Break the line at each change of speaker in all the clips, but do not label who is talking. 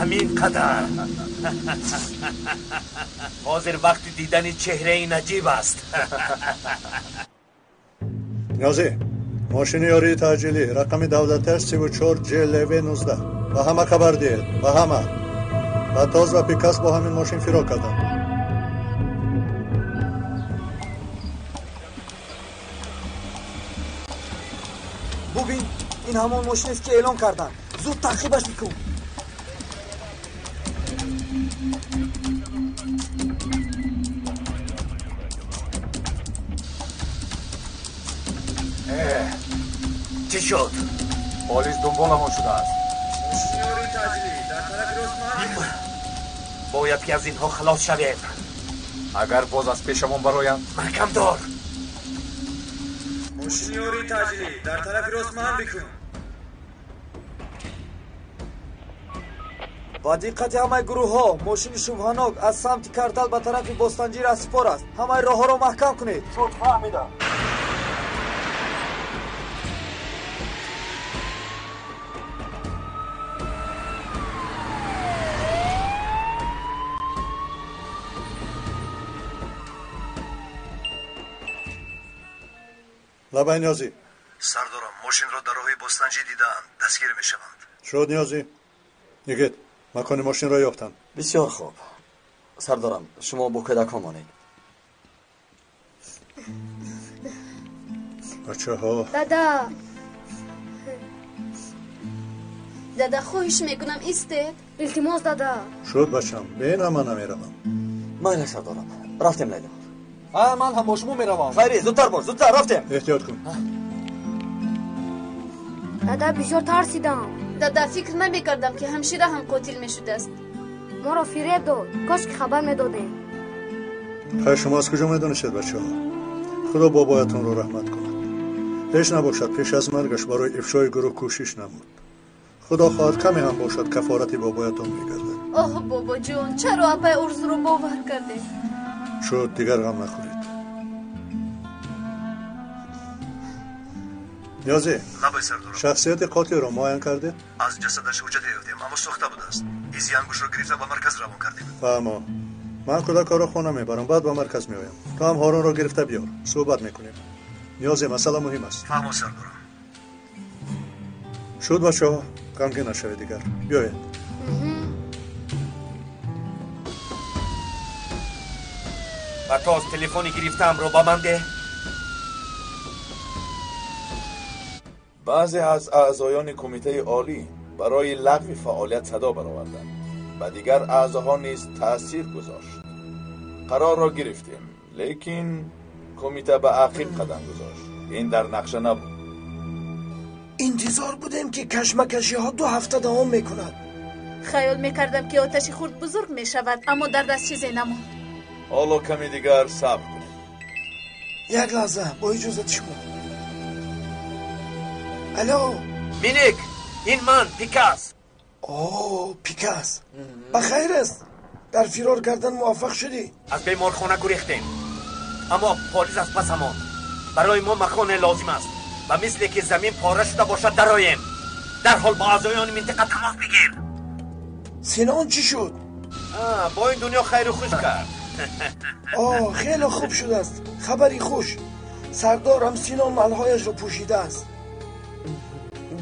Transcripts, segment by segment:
همین قدر. حاضر وقت دیدن چهره نجیب است.
نیازی ماشین یاری تاجیلی رقم دولت 34 JLV 19 و همه خبر دید و همه و تاز و پیکاس با همین ماشین فرار کردن.
ببین این همون ماشین است که اعلام کردن. زود تعقیبش بکن.
چی شد؟
پلیس دنبالمان شده است.
ماشین تاجیلی در طرف رسمان.
باید که از اینها خلاص شویم.
اگر باز از پیشمون برایم
محکم دار.
ماشین تاجیلی در طرف رسمان بکن.
با دقت همه گروه ها ماشین شبهناک از سمت کارتل به طرف بوستانجی راسپور است. همه راه ها را محکم کنید.
شد فهمیدم.
لبای نیازی
سردارم ماشین را در راه بوستانجی دیدند دستگیر می شوند.
شد نیازی نگید مکان ماشین را یافتند.
بسیار خوب سردارم شما با کودکان مانید.
بچه ها
دادا خواهش میکنم ایستید.
التماس دادا.
شد بچم به این همه نمیروم.
مایل سردارم رفتیم لیلا.
من هم با شما میروم.
خیری زودتر باش زودتر رفتیم.
احتیاط کن.
دادا بسیار ترسیدم.
دادا فکر نمیکردم که همشیره هم قاتل میشده است.
ما را فریب داد. کاش که خبر میدادیم.
خیر شما از کجا میدونستید بچه ها؟ خدا بابایتون رو رحمت کند. هیچ نباشد پیش از مرگش برای افشای گروه کوشش نمود. خدا خواهد کمی هم باشد کفارتی بابایتون میگردد.
آه بابا جون چرا اپای ارز رو باور کرده؟
شد دیگر غم نخورید. نیازی
لبای سردارم
شخصیت قاتل را معاین کرده؟
از جسدش حجت یافتیم اما سوخته بوده است. ایزی انگوش را گرفته به مرکز روان کردیم.
فهمم. من کودکا را خانه میبرم بعد به مرکز میایم. تو هم هارون را گرفته بیار صحبت میکنیم. نیازی مسئله مهم است.
فهمم سردارم.
شد بچه ها غمگین نشوید دیگر. بیاید.
و تا از تلفنی گرفتم رو با من ده.
بعضی از اعضایان کمیته عالی برای لغو فعالیت صدا برآوردند و دیگر اعضاها نیز تأثیر گذاشت. قرار را گرفتیم لیکن کمیته به عقب قدم گذاشت. این در نقشه نبود.
انتظار بودیم که کشمکشی ها 2 هفته دوام میکند.
خیال میکردم که آتش خورد بزرگ میشود اما در دست چیزی نموند.
حالا کمی دیگر صبر کنیم.
یک لحظه با اجازت شما. الو
مینیک این من پیکاس.
اوه پیکاس بخیر است. در فرار کردن موفق شدی؟
از بیمارخانه گریختیم اما پلیس از پس ماند. برای ما مکان لازم است و مثل که زمین پاره شده باشد درآییم. در حال با اعضایان منطقه تماس بگیر.
سینان چی شد؟
با این دنیا خیر و خوش کرد.
خیلی خوب شده است. خبری خوش. سردارم سینان ملهایش را پوشیده است.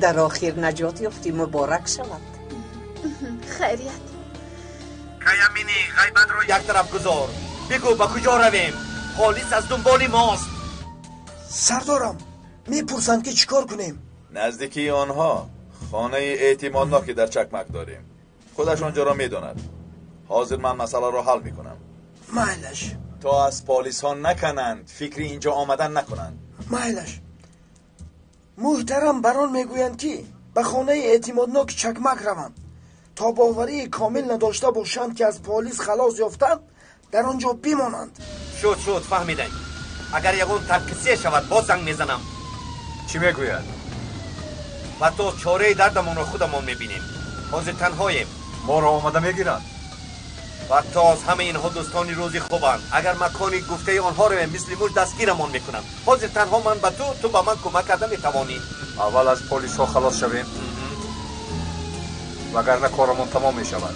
در آخر نجات یافتی مبارک شود.
خیریت.
کایمینی غیبت رو یک طرف گذار. بگو با کجا رویم؟ پلیس از دنبال ماست.
سردارم میپرسند که چیکار کنیم؟
نزدیکی آنها خانه اعتمادناکی در چکمک داریم. خودش آنجا را میداند. حاضر من مسئله را حل میکنم.
مایلش
تا از پلیس ها نکنند فکر اینجا آمدن نکنند.
مایلش محترم بران میگویند که به خانه اعتمادناک چکمک روند تا باوری کامل نداشته باشند که از پلیس خلاص یافتند در آنجا بمانند.
شد فهمیدم. اگر یگون ترکیسی شود باز زنگ میزنم.
چی میگوید؟
و تو چاره دردمون رو خودمون میبینیم. حاضر تنهاییم.
ما را آمده میگیرند.
و تا از همه اینها دوستانی روزی خوبند. اگر مکانی گفته آنها رو مثل موش دستگیرمون میکنم. حاضر تنها من به تو به من کمک کرده میتوانی.
اول از پلیس ها خلاص شویم. وگرنه کارمون تمام می شود.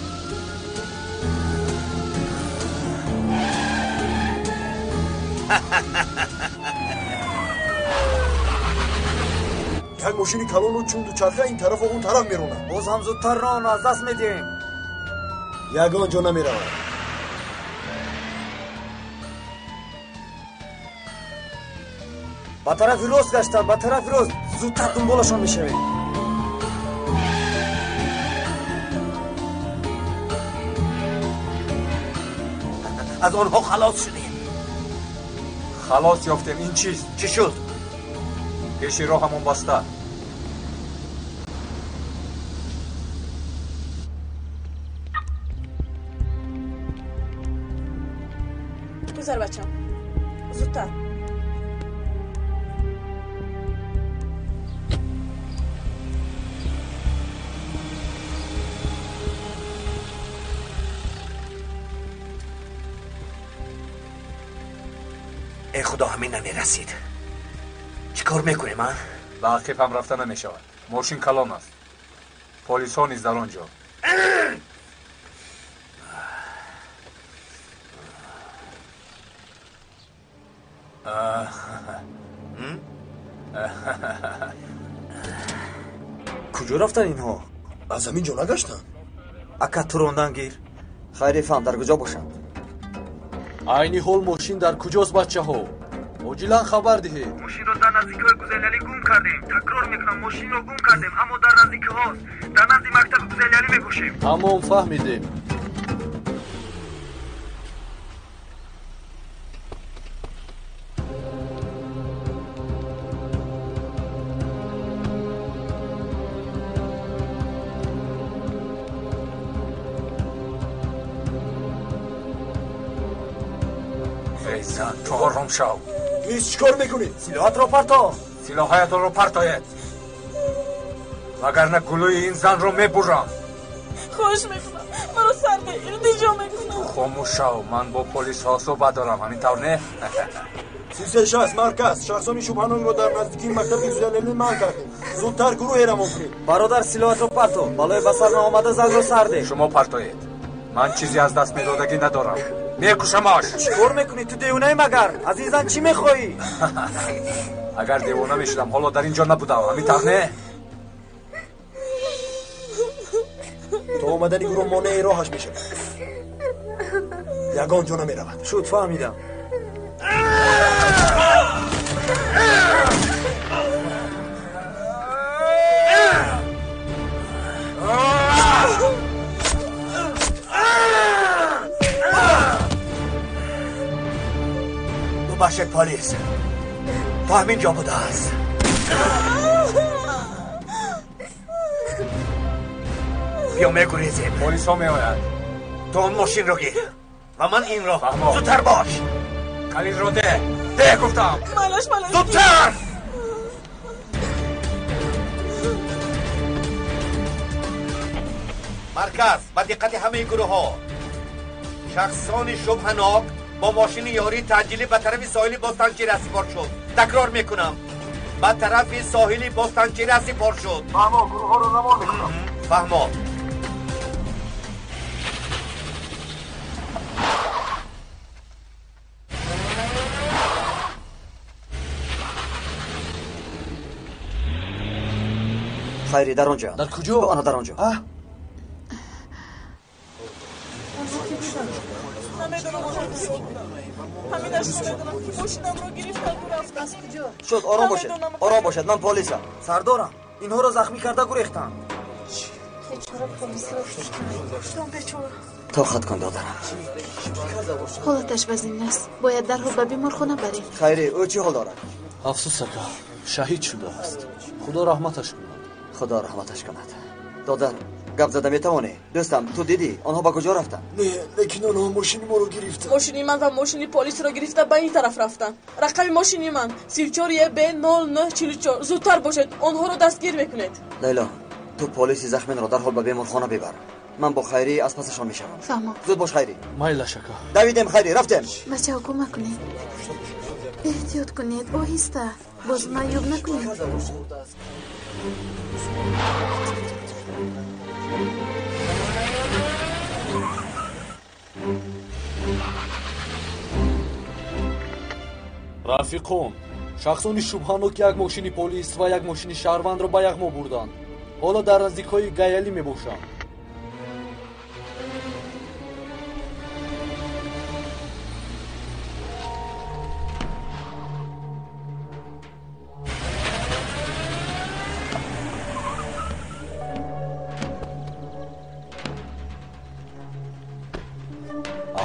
یک ماشین کلان و چون دوچرخه این طرف و اون طرف میرونه.
باز هم زودتر راه از دست میدیم.
یگان جا نمیرود.
با طرف راست گشتن، با طرف راست. زودتر دنبالشان میشویم.
از آنها خلاص شدیم.
خلاص یافتیم. این چیست؟
چی شد؟
پیش راه همون بسته.
گذر بچم. زودتر.
ای خدا همین نمیرسید. چی کار میکنیم من؟
به عقیب هم رفته نمی شود. ماشین کلان است. پلیس ها نیز در آنجا.
کجا رفتن اینها؟
از زمین جا نگشتن.
اکا تروندن گیر. خیلی فهم در کجا باشند؟
عینی حال ماشین در کجاست بچه ها؟ عاجلا خبر دهید.
ماشین رو در نزدیکی های گزیلیانی گم کردیم. تکرار میکنم ماشین رو گم کردیم اما در نزدیکی هاست. در نزدیک مکتب گزیلیانی میگوشیم.
تمام فهمیدیم.
زن تو آرام شو.
نیست چیکار میکنی؟
سلاحت رو پرتا.
سلاحایتان رو پرتاید وگرنه گلوی این زن رو میبرم.
خواهش میکنم مرا سرده التجا میکنم.
خاموش شو. من با پلیس ها صحبت دارم. همینطور نه؟
360 مرکز شخصان شبهانان رو در نزدیکی مکتب گزیلیانی منع کردیم. زودتر گروه را کنید.
برادر سلاحت رو پرتو. بالای بسر آمده زن رو سرده.
شما پرتاید. من چیزی از دست میدادگی ندارم. میکشمش.
چیکار میکنی تو دیوانه مگر؟ از این زن چی میخوایی؟
اگر دیوانه میشدم حالا در اینجا نبودم. همینطور نه؟
تا آمدن گروه مانع راهش میشه. یگان جا نمیرود.
شد فهمیدم.
ببخشید پلیس. تو همین جا بوده است. بیا میگریزیم.
پلیس ها میآید.
تو اون ماشین رو گیر و من این را. زودتر باش.
کلید رو ده گفتم.
مالش
زودتر. مرکز با دقت همه گروه ها. شخصان شبهناک با ماشین یاری تعجیلی به طرف ساحلی بستانچی سپار شد. تکرار میکنم به طرف ساحلی بستانچی سپار شد.
فهما گروه ها رو روان میکنم.
فهما.
خیری در آنجا.
در کجا؟
آنها در آنجا. شد آرام باشد. آرام باشد. من پلیسم. سردارم. اینها رو زخمی کرده گریختن. طاقت کن دادرم.
حالتش وزین است. باید درحال به بیمارخانه بریم.
خیری او چی حال دارد؟
افسوس اکا شهید شده است. خدا رحمتش کند.
خدا رحمتش کند. دادر گپ زده میتوانی؟ دوستم تو دیدی آنها با کجا رفتن؟
نه لیکن آنها ماشین ما رو گرفتن.
ماشینی من و ماشینی پلیس رو گرفته به این طرف رفتن. رقم ماشینی من 34 B 0944. زودتر باشید آنها رو دستگیر میکنید.
لیلا تو پلیس زخمین را در حال به بیمارخانه ببر. من با خیری از پسشان میشم.
فهمم.
زود باش خیری.
مایلش اکا.
دویدیم خیری رفتیم.
بچه ها کمک کنید. احتیاط کنید. آهسته. باز معیوب نکنید.
рафиқон, шахсони шубҳанок як мошини полис ва як мошини шаҳрвандро ба яхмо бурданд. ҳоло дар наздикҳои гаялӣ мебошанд.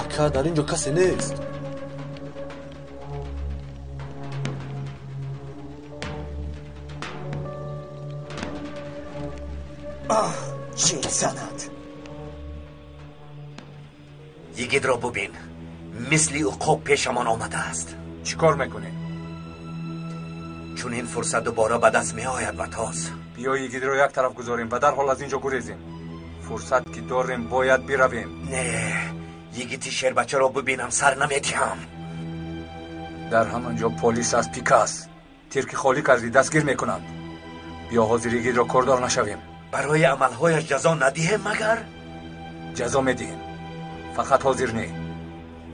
ака, дар ин ҷо касе нест.
چی زند؟
یگید را ببین، مثل عقاب پیشمان آمده است.
چی کار میکنی؟
چون این فرصت دوباره به دست می آید و تاز.
بیا یگید را یک طرف گذاریم و در حال از اینجا گریزیم. فرصت که داریم باید برویم.
نه، یگیتی شیر بچه را ببینم سر نمیدیم.
در همانجا پلیس از پیکاس ترکی خالی کردی دستگیر میکنند. بیا حاضر یگید را کردار نشویم.
برای عملهایش جزا ندهیم مگر؟
جزا میدهیم، فقط حاضر نی.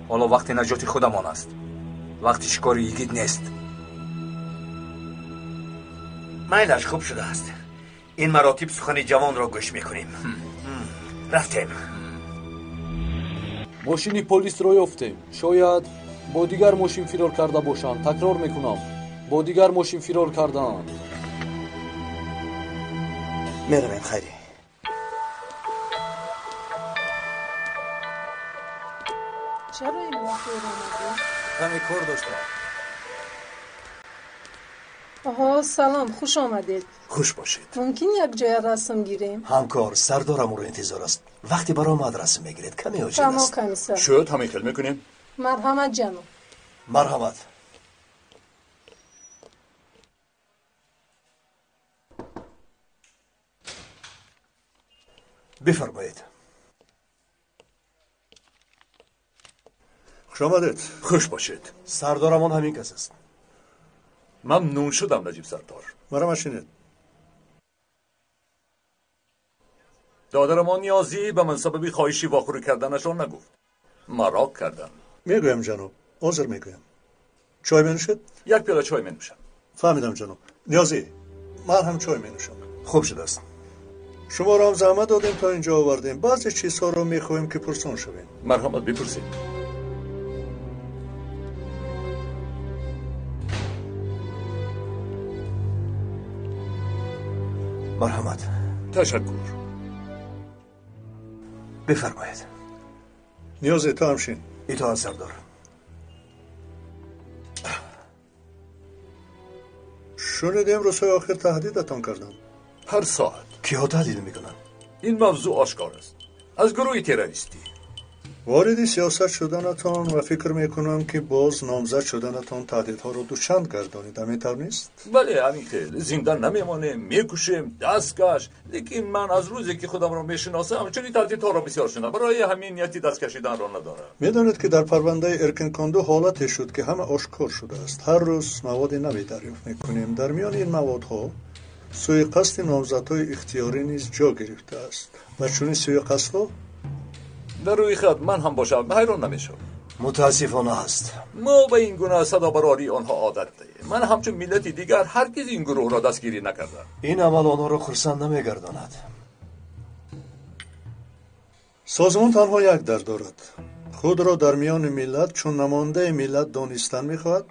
حالا وقت نجات خودمان است، وقت شکار یگید نیست.
میلش خوب شده است. این مراتب سخن جوان را گوش میکنیم. رفتیم.
ماشینی پلیس رو یافتیم. شاید با دیگر ماشین فرار کرده باشند. تکرار میکنم، با دیگر ماشین فرار کردند.
میرویم خیری.
چرا این وقت آمدی؟
کمی کار داشتم.
آها سلام، خوش آمدید.
خوش باشید.
ممکن یک جای رسم گیریم؟
همکار سردارم رو انتظار است. وقتی برآمد رسم میگیرید. کمی عجیب
تمام
است.
کمیسر.
شد همین خیل میکنیم.
مرحمت جناب.
مرحمت. بفرمایید.
خوش آمدید.
خوش باشید. سردارمان همین کس است. ممنون شدم نجیب سردار.
مرا مشینید.
دادرمان نیازی به من سببی خواهشی واخوری کردنشان نگفت. مراق کردن.
میگویم جناب، عذر میگویم. چای بنوشید؟
یک پیاله چای بنوشم.
فهمیدم جناب. نیازی، من هم چای بنوشم.
خوب شده است.
شما را هم زحمت دادیم تا اینجا آوردیم. بعضی چیزها رو میخوایم که پرسان شویم.
مرحمت بپرسید. مرحمت. تشکر. بفرمایید.
نیازی تو همشین.
اطاعت سردار.
شنیدیم روزهای آخر تهدیدتان کردن.
هر ساعت. کیا تهدید میکنن؟ این موضوع آشکار است. از گروه تروریستی.
واردی سیاست شدنتان و فکر میکنم که باز نامزد شدنتان تهدیدها رو دوچند گردانید. همینطور نیست؟
بله همین خیلی. زندان نمیمانه، میکشیم، دستکش. لیکن من از روزی که خودم را میشناسم چنین تهدیدها را بسیار شنیدم. برای همین نیتی دست کشیدن را ندارم.
میدانید که در پرونده ارکنکاندو حالتی شد که همه آشکار شده است. هر روز مواد نوی دریافت میکنیم. در میان این موادها سوءقصد نامزدهای اختیاری نیز جا گرفته است. و چون سوءقصدها
در روی خط من هم باشم حیران نمیشم.
متاسفانه است.
ما به این گونه صدابراری آنها عادت داریم. من همچون ملتی دیگر هرگز این گروه را دستگیری نکردم.
این عمل آنها را خرسند نمیگرداند.
سازمان تنها یک درد دارد. خود را در میان ملت چون نماینده ملت دانستن میخواهد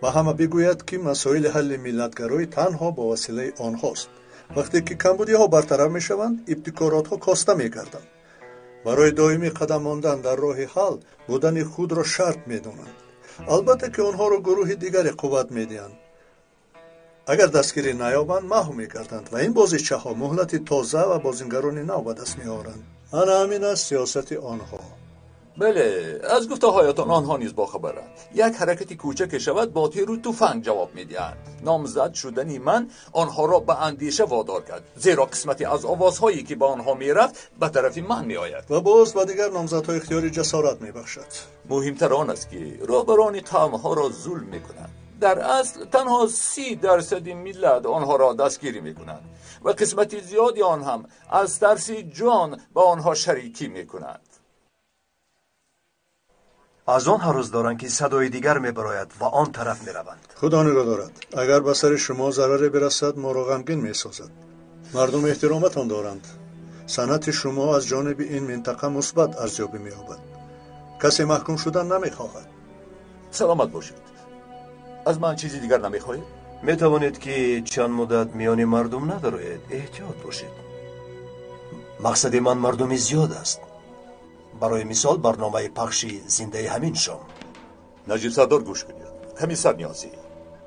و همه بگوید که مسائل حل ملتگرایی تنها با وسیله آنهاست. وقتی که کمبودی ها برطرف میشوند، ابتکارات ها کاسته میگردند. برای دائمی قدم ماندن در راه حل بودن خود را شرط میدانند. البته که آنها را گروه دیگری قوت میدهند. اگر دستگیری نیابند محو میگردند و این بازیچه ها مهلت تازه و بازیگران نو به دست میآورند. انا همین است سیاست آنها.
بله، از گفته‌هایتان آنها نیز باخبرند. یک حرکتی کوچک شود با تیر و تفنگ جواب میدهند. نامزد شدنی من آنها را به اندیشه وادار کرد، زیرا قسمتی از آوازهایی که به آنها میرفت به طرف من میآید
و باز و دیگر نامزدهای اختیاری جسارت میبخشد.
مهمتر آن است که رهبران قومها را ظلم میکنند. در اصل تنها 30% ملت آنها را دستگیری میکنند و قسمتی زیادی آن هم از ترس جان با آنها شریکی میکنند.
از آنها روز دارند که صدای دیگر میبراید و آن طرف میروند.
خدا نگاه دارد. اگر به سر شما ضرری برسد ما را غمگین میسازد. مردم احترامتان دارند. صنعت شما از جانب این منطقه مثبت ارزیابی می‌یابد. کسی محکوم شدن نمیخواهد.
سلامت باشید. از من چیزی دیگر نمیخواهید؟
میتوانید که چند مدت میان مردم ندارید. احتیاط باشید. مقصد من مردمی زیاد است. برای مثال برنامه پخشی زنده همین شام.
نجیب سردار گوش کنید. کمیسر نیازی،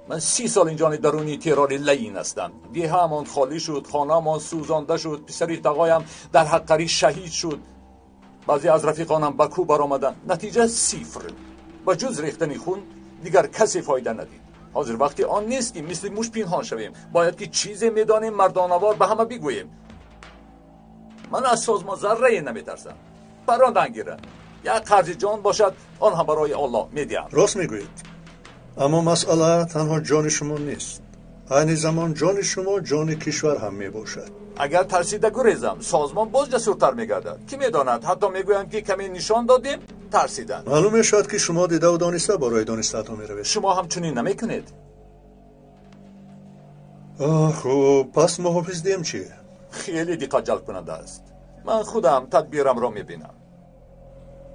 من 30 سال اینجا درونی ترور لعین هستم. دیهمان خالی شد، خانه‌مان سوزانده شد، پسری تقایم در حقری شهید شد. بعضی از رفیقانم به کوه برآمدن. نتیجه صفر. با جز ریختن خون دیگر کسی فایده ندید. حاضر وقتی آن نیست که مثل موش پنهان شویم. باید که چیزی میدانیم مردانوار به همه بگوییم. من از سازمان ذره نمیترسم. بران نگیرن. یک قرض جان باشد آن هم برای الله میدیم.
راست میگویید. اما مسئله تنها جان شما نیست. این زمان جان شما جان کشور هم میباشد.
اگر ترسیده گریزم سازمان باز جسورتر میگردد. کی میداند؟ حتی میگویند که کمی نشان دادیم ترسیدن.
معلومه شد که شما دیده و دانسته برای دانسته تا میروید.
شما هم چنین نمیکنید.
خب پس محافظ دیم چیه؟
خیلی دقت جلب کننده است. من خودم تدبیرم را میبینم.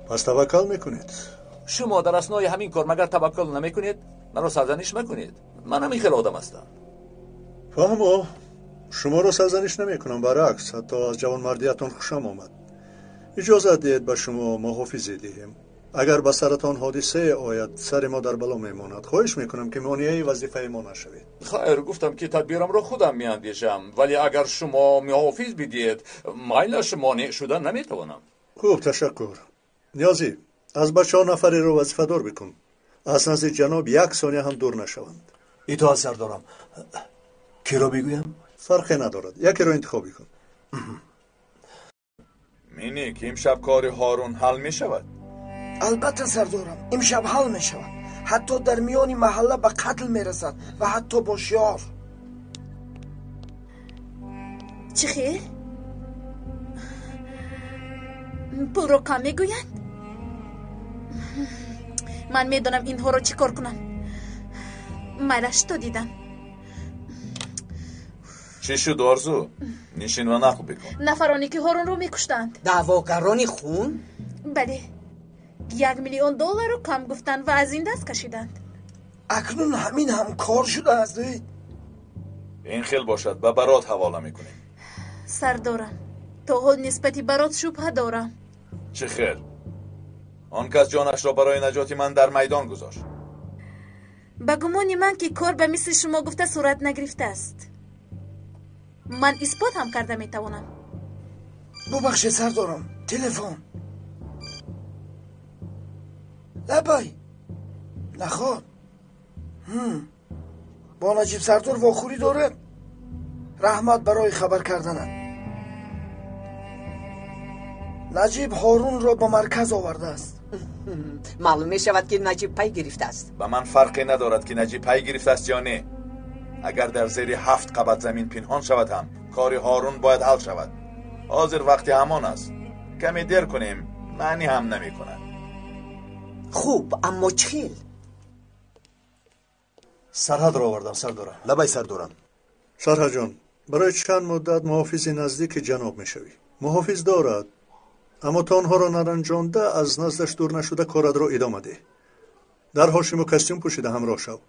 پس توکل میکنید؟
شما در اثنای همین کار مگر توکل نمیکنید؟ من را سرزنش مکنید. من همین خیلی آدم هستم.
فهمو شما را سرزنش نمیکنم، برعکس حتی از جوانمردیتان خوشم آمد. اجازه دهید به شما محافظی دهیم. اگر به سرتان حادثه آید سر ما در بلا میماند. خواهش میکنم که مانعه وظیفه ما نشوید.
خیر، گفتم که تدبیرم را خودم میاندیشم، ولی اگر شما محافظ بدید مایلش مانع شدن نمیتوانم.
خوب، تشکر. نیازی از بچه ها نفری رو وظیفه دار بکن. از نزد جناب 1 ثانیه هم دور نشوند.
اطاعت سردارم. کی را بگویم؟
فرقی ندارد، یکی رو انتخاب کن.
مینی که امشب کار هارون حل می شود؟
البته سردارم، امشب حل می شود. حتی در میان محله به قتل می رسد و حتی با شیار.
چی خیر؟ پول رو کم میگویند؟ من میدونم اینها رو چی کار کنم. مالش تو دیدن.
چی شد آرزو؟ نشین و نقل بکن.
نفرانی که هارون رو میکشتند.
دعواگرانی خون؟
بله. 1 میلیون دلار رو کم گفتن و از این دست کشیدند.
اکنون همین هم کار شده است.
این خیل باشد به برات حواله میکنیم.
سردارم تا حال نسبتی برات شبهه دارم.
چه خیر؟ آن کس جانش را برای نجات من در میدان گذاشت.
به گمانی من که کار به مثل شما گفته صورت نگرفته است. من اثبات هم کرده میتوانم.
ببخشید سردارم، تلفن. لبای نخواد. با نجیب سردار واخوری دارد. رحمت برای خبر کردنه. نجیب هارون را به مرکز آورده است.
معلوم می شود که نجیب پی گرفته است.
به من فرقی ندارد که نجیب پی گرفته است یا نه. اگر در زیر 7 قبض زمین پنهان شود هم کار هارون باید حل شود. حاضر وقتی همان است. کمی دیر کنیم معنی هم نمی کند.
خوب، اما چیل؟
سرحد را آوردم سردارم. لبای سردارم.
سرحد جان، برای چند مدت محافظ نزدیک جناب میشوی. محافظ دارد، اما تا آنها را نرنجانده از نزدش دور نشده کارت را ادامه ده. در حاشیه و کاستیوم پوشیده همراه شو.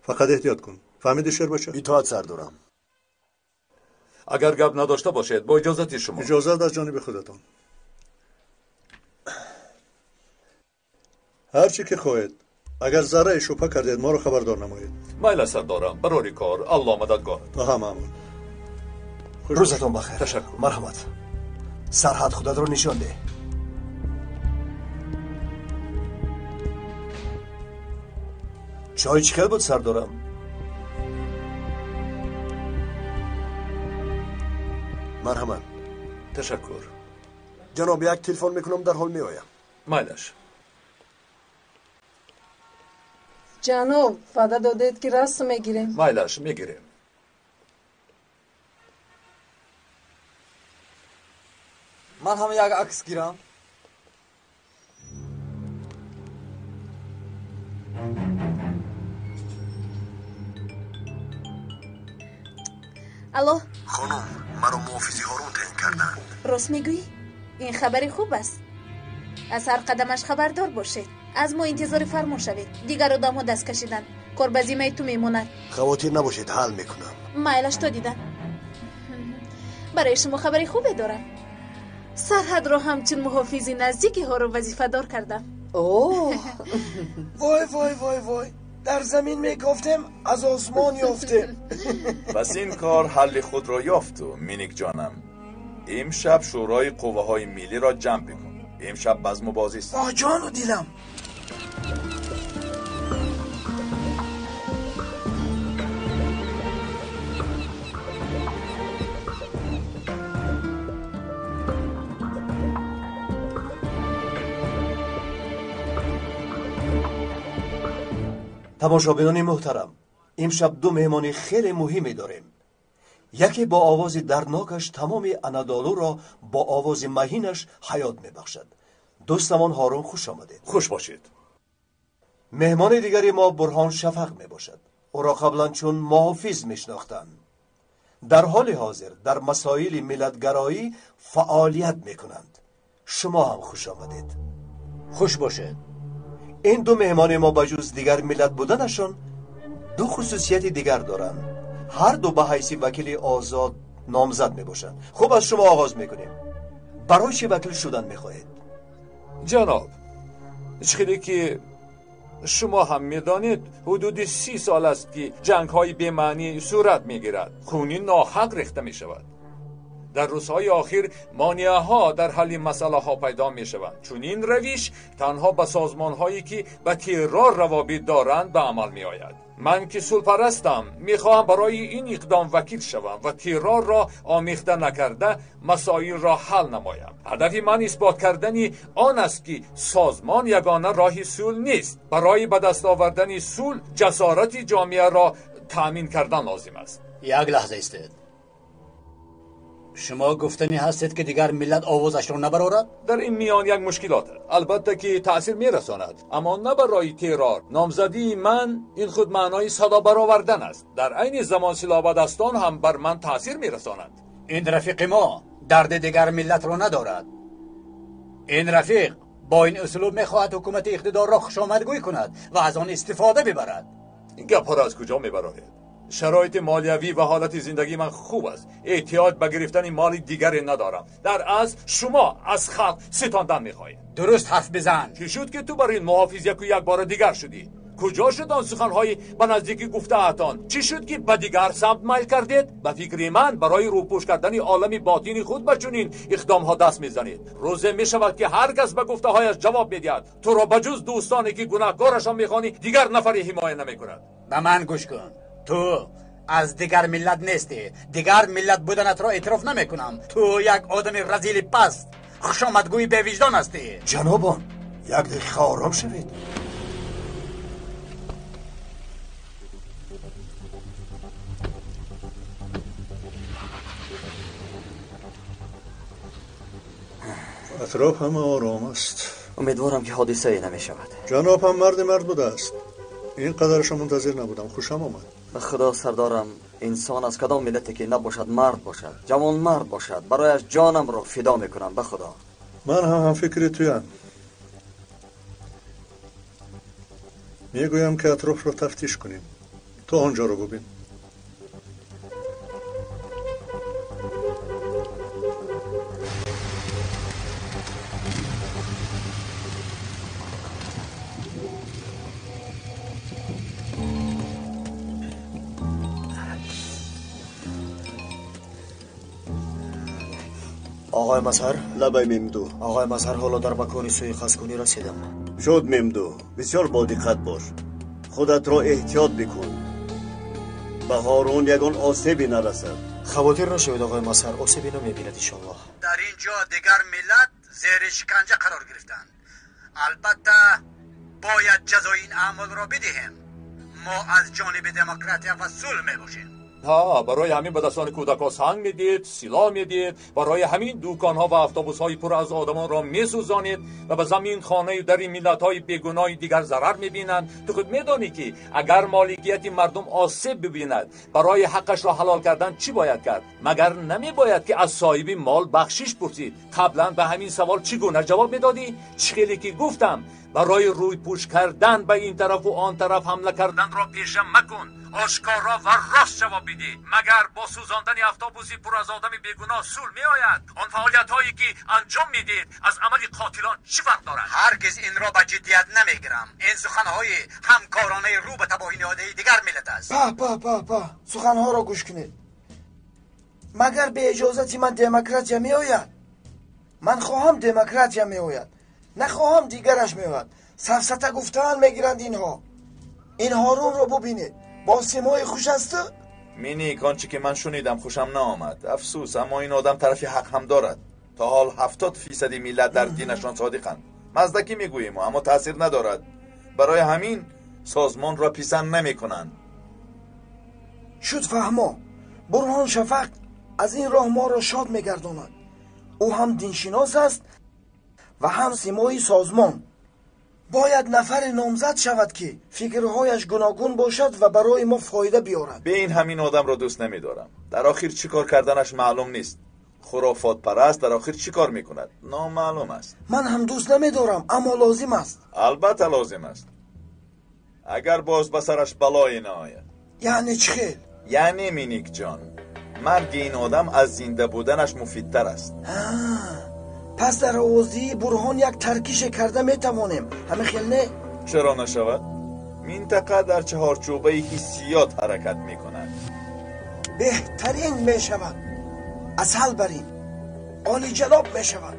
فقط احتیاط کن. فهمیدی شیر بچه؟
اطاعت سردارم.
اگر گپ نداشته باشید با اجازت شما.
اجازت از جانب خودتان. هر چی که خواهید. اگر ذره شبهه کردید ما رو خبردار نمایید.
مایل سردارم، برای کار الله مددگار.
همه
روزتون بخیر.
تشکر.
مرحمت. سرحد خودت رو نشان ده. چای چیکار بود سردارم؟ مرحمت.
تشکر.
جناب 1 تلفن میکنم در حال میآیم.
مایلش.
جناب وعده دادید که راست میگیریم.
مایلش میگیریم.
من هم یک عکس گیرم.
الو
خانم، مرا محافظی هارون تعیین کردند.
راست میگویی؟ این خبری خوب است. از هر قدمش خبردار باشید. از ما انتظار فرمان شوید. دیگر آدم ها دست کشیدن. کار به ذمه تو میموند.
خواطر نباشید، حل میکنم.
مایلش تو دیدن. برای شما خبری خوبی دارم. سرحد رو همچون محافظی نزدیکی ها رو وظیفه دار کردم.
اوه وای وای وای وای، در زمین میگفتم از آسمان یافتم.
پس این کار حل خود را یافت و مینیک جانم. امشب شورای قوه های ملی را جمع بکن. امشب بزم و بازی است.
با جان و دیلم.
تماشابینان محترم، امشب دو مهمانی خیلی مهمی داریم. یکی با آواز درناکش تمام انادالو را با آواز مهینش حیات میبخشد. دوستمان هارون خوش آمدید.
خوش باشید.
مهمان دیگری ما برهان شفق میباشد. او را قبلا چون محافظ میشناختند. در حال حاضر در مسائل ملتگرایی فعالیت میکنند. شما هم خوش آمدید.
خوش باشید.
این دو مهمان ما بجز دیگر ملت بودنشان دو خصوصیت دیگر دارند. هر دو به حیث وکیل آزاد نامزد می باشند. خب از شما آغاز میکنیم. برای چه وکیل شدن میخواهید؟
جناب، چیزی که شما هم میدانید حدود 30 سال است که جنگ های بی‌معنی صورت میگیرد. خونی ناحق ریخته می شود. در روزهای آخر مانعه ها در حل مسئله ها پیدا می شوند. چون این روش تنها به سازمان هایی که به ترور روابط دارند به عمل می آید. من که صلح پرستم می خواهم برای این اقدام وکیل شوم و ترور را آمیخته نکرده مسائل را حل نمایم. هدف من اثبات کردن آن است که سازمان یگانه راه صلح نیست. برای به دست آوردن صلح جسارت جامعه را تأمین کردن لازم است.
یک لحظه ایستید. شما گفتنی هستید که دیگر ملت آوازش را نبرارد؟
در این میان یک مشکلات است. البته که تأثیر میرساند، اما نه برای ترور. نامزدی من این خود معنای صدا برآوردن است. در عین زمان سلاح‌بدستان هم بر من تأثیر میرساند.
این رفیق ما درد دیگر ملت را ندارد. این رفیق با این اسلوب میخواهد حکومت اقتدار را خوشامدگویی کند و از آن استفاده ببرد.
این گپ را از کجا میبرید؟ شرایط مالیوی و حالت زندگی من خوب است. احتیاج به گرفتن مال دیگری ندارم. در اصل شما از خلق ستاندن میخواهید.
درست حرف بزن.
چی شد که تو برای محافظ یک بار دیگر شدی؟ کجا شد آن سخنهای به نزدیکی گفته اتان؟ چی شد که به دیگر سمت میل کردید؟ به فکر من برای روپوش کردن عالم باطنی خود به چنین اقدام ها دست میزنید. روزه میشود که هر کس به گفته هایش جواب میدهد. تو را بجز دوستانی که گناهکارش هم میخوانی دیگر نفری حمایت نمیکند.
به من گوش کن. تو از دیگر ملت نیستی. دیگر ملت بودنت را اعتراف نمیکنم. تو یک آدم رذیل پست خوشامدگوی به وجدان هستی.
جنابان یک دقیقه آرام شوید.
اطراف همه آرام است.
امیدوارم که حادثه ای نمی شود.
جناب هم مرد بوده است. اینقدرش منتظر نبودم. خوشم آمد.
به خدا سردارم، انسان از کدام ملتی که نباشد مرد باشد، جوان مرد باشد، برایش جانم را فدا میکنم. به خدا
من هم فکر تویم. میگویم که اطراف را تفتیش کنیم. تو آنجا رو ببین.
آقای مظهر.
لبای ممدو.
آقای مظهر، حالا در مکان سوء کنی رسیدم.
شد ممدو، بسیار با دقت باش. خودت را احتیاط بکن. به هارون یگان آسیبی نرسد.
خواطر نشوید آقای مظهر، آسیبی نمیبیند انشالله.
در اینجا دیگر ملت زیر شکنجه قرار گرفتند. البته باید جزای این اعمال را بدهیم. ما از جانب دموکراتیا و صلح میباشیم.
ها، برای همین به دستان کودکان سنگ میدید، سلاح میدید، برای همین دوکان ها و اتوبوس های پر از آدمان را میسوزانید و به زمین خانه در ملت های بیگناه دیگر ضرر میبینند. تو خود میدانی که اگر مالکیت مردم آسیب ببیند برای حقش را حلال کردن چی باید کرد؟ مگر نمیباید که از صاحب مال بخشش پرسید؟ قبلا به همین سوال چگونه جواب میدادی؟ چخیلی که گفتم برای روی پوش کردن به این طرف و آن طرف حمله کردن را پیشه مکن، آشکارا و راست جواب بده. مگر با سوزاندن اتوبوسی پر از آدم بیگناه سول می آید؟ آن فعالیت هایی که انجام میدید از عمل قاتلان چی فرق دارد؟
هرگز این را به جدیت نمیگیرم. این سخنهای همکارانه رو به تباهی نهاده دیگر ملت است.
با سخنها را گوش کنید. مگر به اجازت من دموکراتیا می آید؟ من خواهم دموکراتیا می آید، نخواهم دیگرش می آید. سفسطه گفتن میگیرند اینها. این هارون رو ببینید با سیمای خوش است.
مینیک، آنچه که من شنیدم خوشم نآمد. افسوس، اما این آدم طرفی حق هم دارد. تا حال 70% ملت در دینشان صادقند. مزدکی میگوییم اما تاثیر ندارد. برای همین سازمان را پیسن نمی کنند.
شد فهما. برهان شفق از این راه ما را شاد میگرداند. او هم دینشناس است و هم سیمای سازمان. باید نفر نامزد شود که فکرهایش گوناگون باشد و برای ما فایده بیارد.
به این همین آدم را دوست نمی دارم. در آخر چی کار کردنش معلوم نیست. خرافات پرست در آخر چی کار می کند نامعلوم است.
من هم دوست نمی دارم اما لازم است.
البته لازم است. اگر باز به سرش بلایی نآید.
یعنی چه خیل؟
یعنی مینیک جان، مرگ این آدم از زنده بودنش مفیدتر است.
پس در آوازی برهان یک ترکیش کرده میتوانیم. همه خیل نه؟
چرا نشود؟ منطقه در چهارچوبه حسیات حرکت میکند.
بهترین میشود. اصل بریم عالی جناب میشود.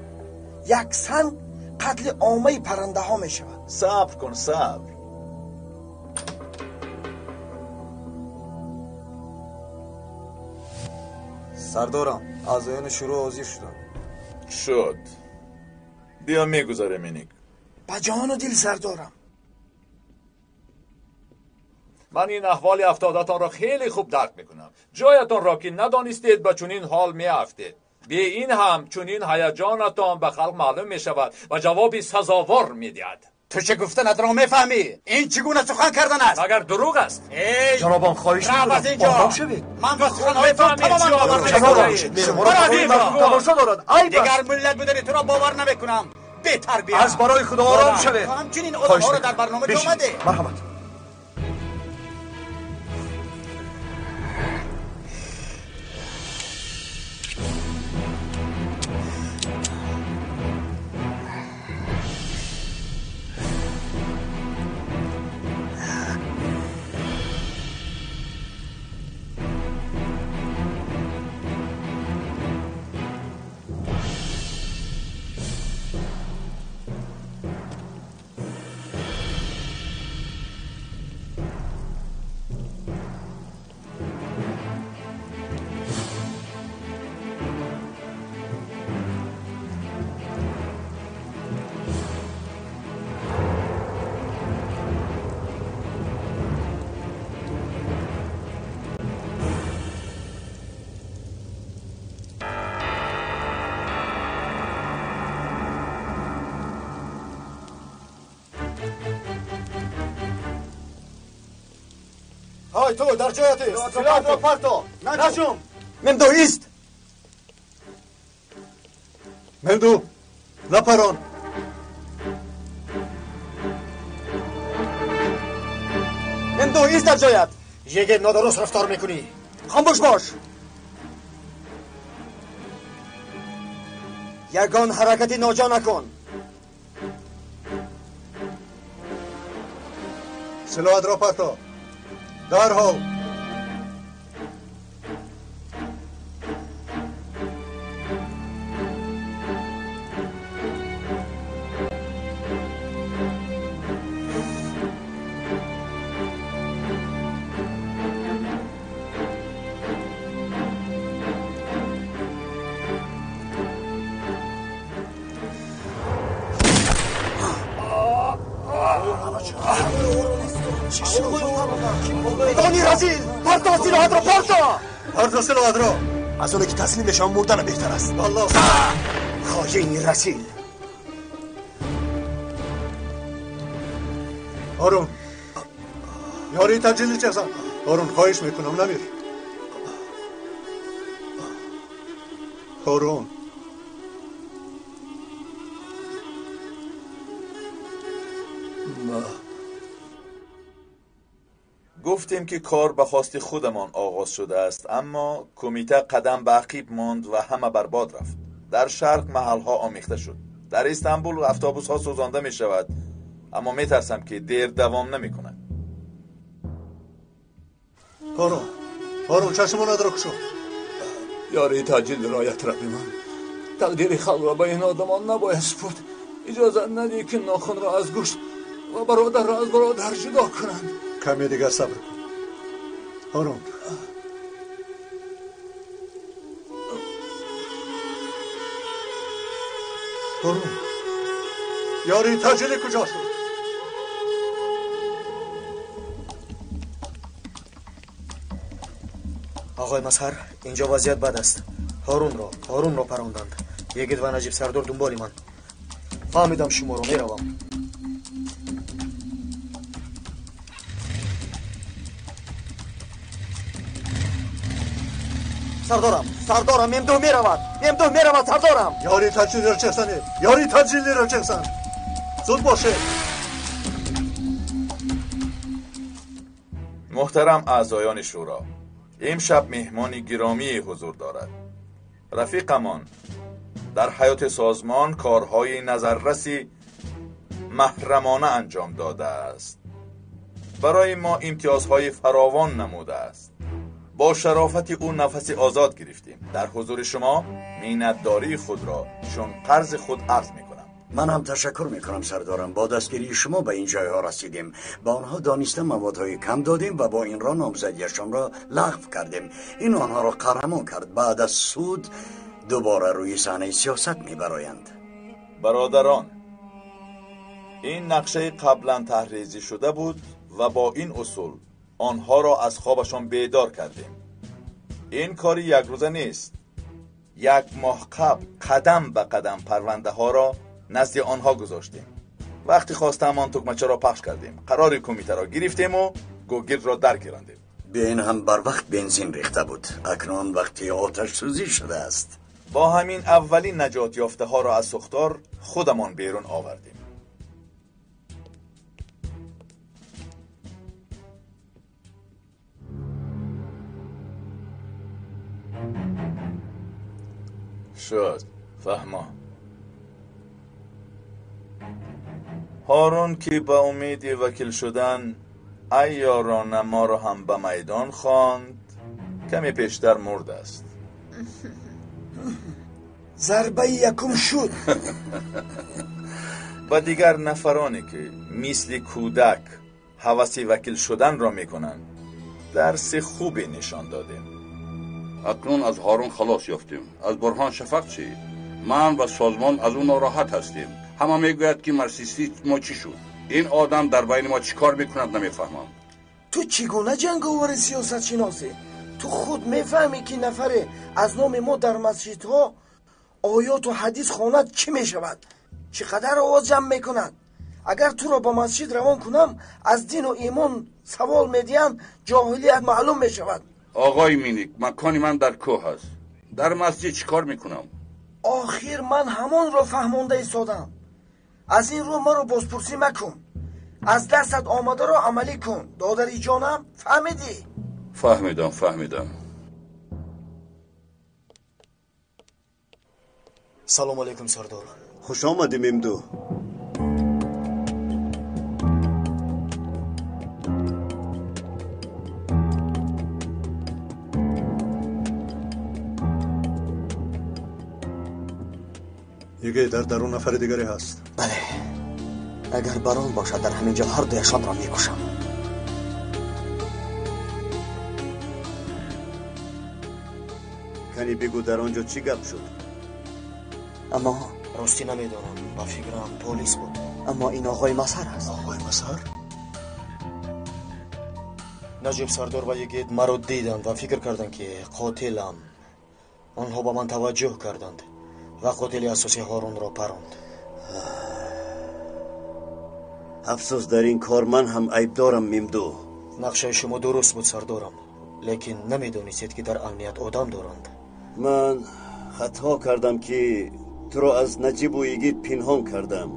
یک سنگ قتل عامه پرنده ها میشود.
صبر کن صبر.
سردارم اعضایان شروع حاضر شدن.
شد. بیا میگذاره مینیک.
با جان و دل سردارم.
من این احوال افتادتان را خیلی خوب درک میکنم. جایتان را که ندانستید به چنین حال میافتید. به این هم چنین هیجانتان به خلق معلوم میشود و جوابی سزاوار میدهد.
تو چه گفتنت را میفهمی؟ این چگونه سخن کردن است؟
اگر دروغ است.
جنابان خواهش میکنم آرام شوید.
من به سخنهایتان تماما باور نمیکنم.
شما را تماشا دارد.
دیگر ملت بودن تو را باور نمیکنم. بی تربیت.
از برای خدا آرام شوید.
تو همچنین آدم‌ها را در برنامه آمده.
مرحبا. های تو در جایت است. سلاح را پرتا. نجوم.
مندو ایست.
مندو نپران.
مندو ایست در جایت.
یه نادرست رفتار میکنی.
خاموش باش. یگان حرکتی ناجا نکن.
سلاحت را پرتا. درحال.
دانی رزیل پرت تا سلاحات رو پر کن.
پردا سلاحات رو.
از اونه که تسلیم بشم مردن بهتر است.
والله
خواجه رسیل.
هارون یاری تجلیل چیزن. هارون خواهش میکنم نمیر. هارون
گفتیم که کار به خواست خودمان آغاز شده است، اما کمیته قدم به عقب ماند و همه برباد رفت. در شرق محلها آمیخته شد. در استانبول اتوبوس ها سوزانده می شود، اما می ترسم که دیر دوام نمی کند.
هارون چشمان نداره کشو.
یاری تجلیل رایت ربی من. تقدیر خلق را به این آدمان نباید سپرد. اجازه ندی که ناخن را از گوشت و برادر را از برادر جدا کنند.
کمی دیگر صبر کن هارون. هارون یاری تجلیل کجا شد؟
آقای مظهر اینجا وضعیت بد است. هارون را پراندند. یگید و نجیب سردار دنبالی من. فهمیدم شما رو میروم.
سردارم امدو میرود سردارم.
یاری تجلیل را چهسنه. یاری تجلیل را چهسن. زود باشه.
محترم اعضایان شورا، امشب مهمانی گرامی حضور دارد. رفیقمان در حیات سازمان کارهای نظررسی محرمانه انجام داده است. برای ما امتیازهای فراوان نموده است. با شرافت او نفس آزاد گرفتیم. در حضور شما منتداری خود را چون قرض خود عرض می کنم.
من هم تشکر میکنم سردارم. با دستگیری شما به این جایها رسیدیم. با آنها دانسته موادهای کم دادیم و با این را نامزدیشان را لغو کردیم. این آنها را قهرمان کرد. بعد از سود دوباره روی صحنه سیاست میبرایند.
برادران، این نقشه قبلا تحریزی شده بود و با این اصول آنها را از خوابشان بیدار کردیم. این کاری یک روزه نیست. 1 ماه قبل قدم به قدم پرونده ها را نزد آنها گذاشتیم. وقتی خواستم آن تکمچه را پخش کردیم. قرار کمیته را گرفتیم و گوگرد را درگیراندیم.
به این هم بر وقت بنزین ریخته بود. اکنون وقتی آتش سوزی شده است.
با همین اولین نجات یافته ها را از سوختار خودمان بیرون آوردیم. شد فهمم. هارون که با امید وکیل شدن عیاران ما را هم به میدان خواند، کمی پیشتر مرد است.
ضربه یکم شد.
و دیگر نفرانی که مثل کودک هوس وکیل شدن را میکنند درس خوبی نشان دادیم.
اکنون از هارون خلاص یافتیم. از برهان شفق چی؟ من و سازمان از اون ناراحت هستیم. همه میگوید که مرسیستی ما چی شد. این آدم در بین ما چی کار میکند نمیفهمم.
تو چگونه جنگاور سیاست شناسی؟ تو خود میفهمی که نفر از نام ما در مسجدها آیات و حدیث خواند چی میشود؟ چقدر آواز جمع میکند؟ اگر تو را با مسجد روان کنم از دین و ایمان سوال میدیم، جاهلیت معلوم میشود.
آقای مینیک، مکانی من در کوه است. در مسجد چی کار میکنم؟
آخر من همان را فهمانده ایستادم. از این رو من رو بازپرسی مکن. از دستت آمده را عملی کن. دادری جانم، فهمیدی؟
فهمیدم.
سلام علیکم سردار.
خوش آمدیم امدو.
یکی در درون نفر دیگری هست.
بله، اگر بران باشد در همینجا هر دویشان را میکشم.
کنی بگو در آنجا چی گپ شد؟
اما
راستی نمیدانم، با فکرم پلیس بود.
اما این آقای مظهر است.
آقای مظهر؟
نجیب سردار و یگید مرا دیدند و فکر کردند که قاتلم. آنها با من توجه کردند و قاتل اساسی هارون را پراند.
افسوس در این کار من هم عیب دارم ممدو.
نقشه شما درست بود سردارم، لیکن نمیدونستید که در امنیت آدم دارند.
من خطا کردم که تو را از نجیب و یگید پنهان کردم.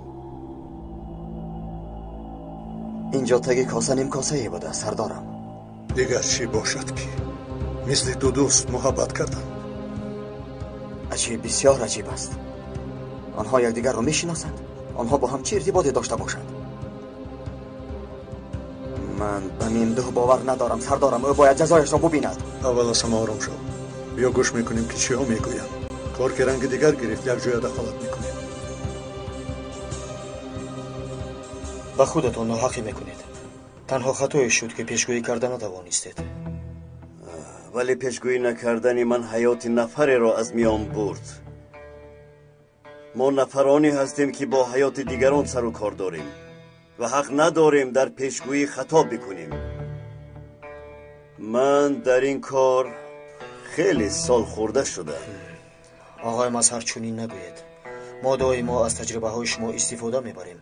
اینجا تگی کاسه نیم کاسه ای بوده سردارم.
دیگر چی باشد که مثل دو دوست محبت کردن؟
عجیب، بسیار عجیب است. آنها یکدیگر را میشناسند؟ آنها با هم چه ارتباطی داشته باشند؟ من به ممدوح باور ندارم سردارم. او باید جزایش را ببیند.
اول از همه آرام شو. بیا گوش میکنیم که چی ها میگویند. کار که رنگ دیگر گرفت یک جای دخالت میکنیم.
به خودتون ناحقی میکنید. تنها خطایی شد که پیشگویی کردن ندوانستید.
ولی پیشگویی نکردن من حیات نفری را از میان برد. ما نفرانی هستیم که با حیات دیگران سر و کار داریم و حق نداریم در پیشگویی خطا بکنیم. من در این کار خیلی سال خورده شده.
آقای مظهر چنین نگوید. ما دائما از تجربه های شما استفاده میبریم.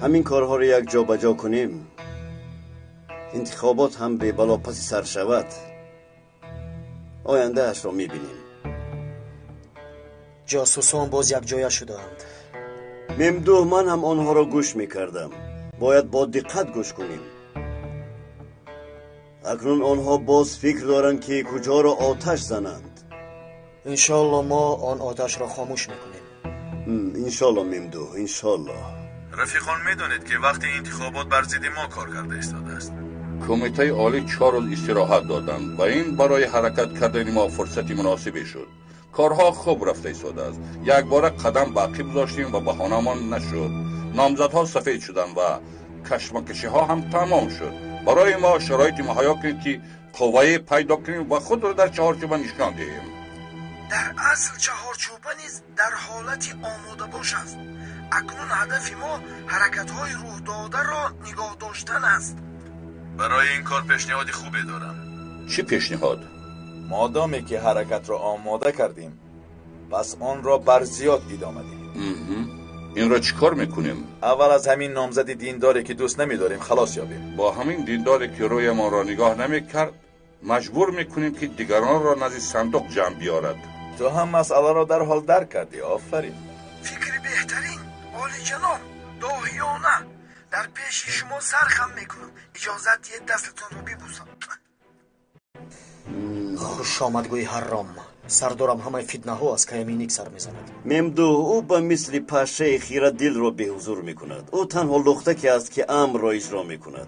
همین کارها رو یک جا بجا کنیم، انتخابات هم به بلا پسی سر شود، آینده اش را میبینیم.
جاسوسان باز یک جای شدند.
ممدوح من هم آنها را گوش میکردم. باید با دقت گوش کنیم. اکنون آنها باز فکر دارند که کجا را آتش زنند.
انشالله ما آن آتش را خاموش میکنیم.
انشالله ممدوح، انشالله.
رفیقان میدونید که وقتی انتخابات بر ضد ما کار کرده ایستاده است.
کمیته عالی 4 روز استراحت دادند و این برای حرکت کردن ما فرصتی مناسبی شد. کارها خوب رفته ایستاده است. یک بار قدم باقی گذاشتیم و بهانه‌مان نشد. نامزدها سفید شدند و کشمکشی ها هم تمام شد. برای ما شرایط مهیا کنید که قوه پیدا کنیم و خود را در چهارچوب نشان دهیم.
در اصل چهارچوبه نیز در حالتی آماده باش است. اکنون هدف ما حرکت های روح داده را نگاه داشتن است.
برای این کار پیشنهادی خوبی دارم.
چی پیشنهاد؟
مادامی که حرکت را آماده کردیم، پس آن را بر زیاد ادامه دهیم.
این را چیکار میکنیم؟
اول از همین نامزد دینداری که دوست نمیداریم خلاص یابیم.
با همین دینداری که روی ما را نگاه نمیکرد مجبور میکنیم که دیگران را نزد صندوق جمع بیارد.
تو هم مسئله را در حال درک کردی. آفرین.
فکر بهترین عالی جناب داهیانه در پیش شما سرخم میکنم. اجازت دید دستتون رو ببوسم.
خوش آمدگوی حرام. سردارم همه فتنه ها از کیمینیک سر میزند.
ممدوح او به مثل پشه خیره دل را به حضور میکند. او تنها لخته که است که امر را اجرا میکند.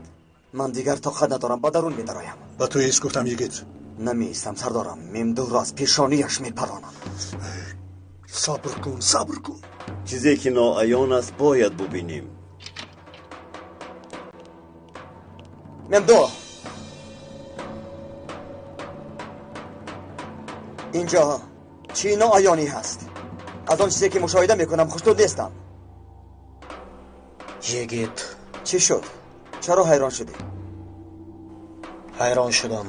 من دیگر طاقت ندارم، با درون میدرایم.
با تو ایست گفتم یگید.
نمیستم سردارم. ممدوح را از پیشانیش میپرانم.
صبر کن، صبر کن.
چیزی که ناعیان است باید ببینیم.
ممدوح، اینجا چی ناعیانی هست؟ از آن چیزی که مشاهده میکنم خوشنود نیستم.
یگید.
چی شد؟ چرا حیران شدی؟
حیران شدم.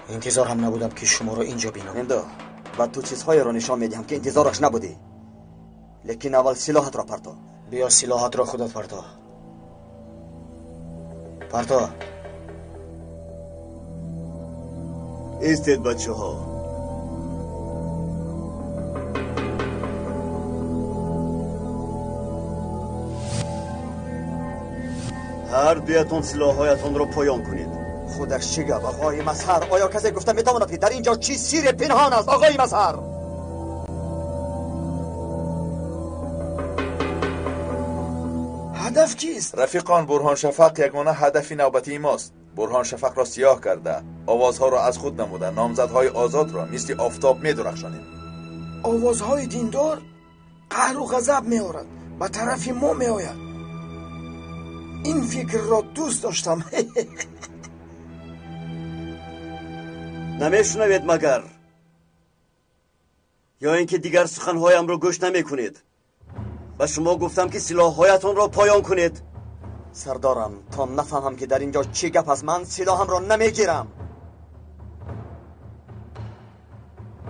انتظار هم نبودم که شما را اینجا بینم.
ممدوح، و تو چیزهای را نشان میدیم که انتظارش نبودی. لیکن اول سلاحت را پرتا.
بیا سلاحت را خودت پرتا. پرتا.
ایستید بچه ها. هر دویتون سلاحهایتون رو پایان کنید.
خودش چی گفت آقای مظهر؟ آیا کسی گفته میتواند که در اینجا چی سیر پنهان است آقای مظهر؟
هدف چیست؟
رفیقان، برهان شفق یگانه هدفی نوبتی ماست. برهان شفق را سیاه کرده، آوازها را از خود نموده، نامزدهای آزاد را مثل آفتاب می‌درخشانیم.
آوازهای دیندار قهر و غضب می‌آورد، به طرف ما می‌آید. این فکر را دوست داشتم.
نمیشنوید مگر؟ یا اینکه دیگر سخنهایم را گوش نمی کنید؟ و شما گفتم که سلاحهایتان را پایان کنید.
سردارم تا نفهمم که در اینجا چی گپ است من سلاحم را نمیگیرم.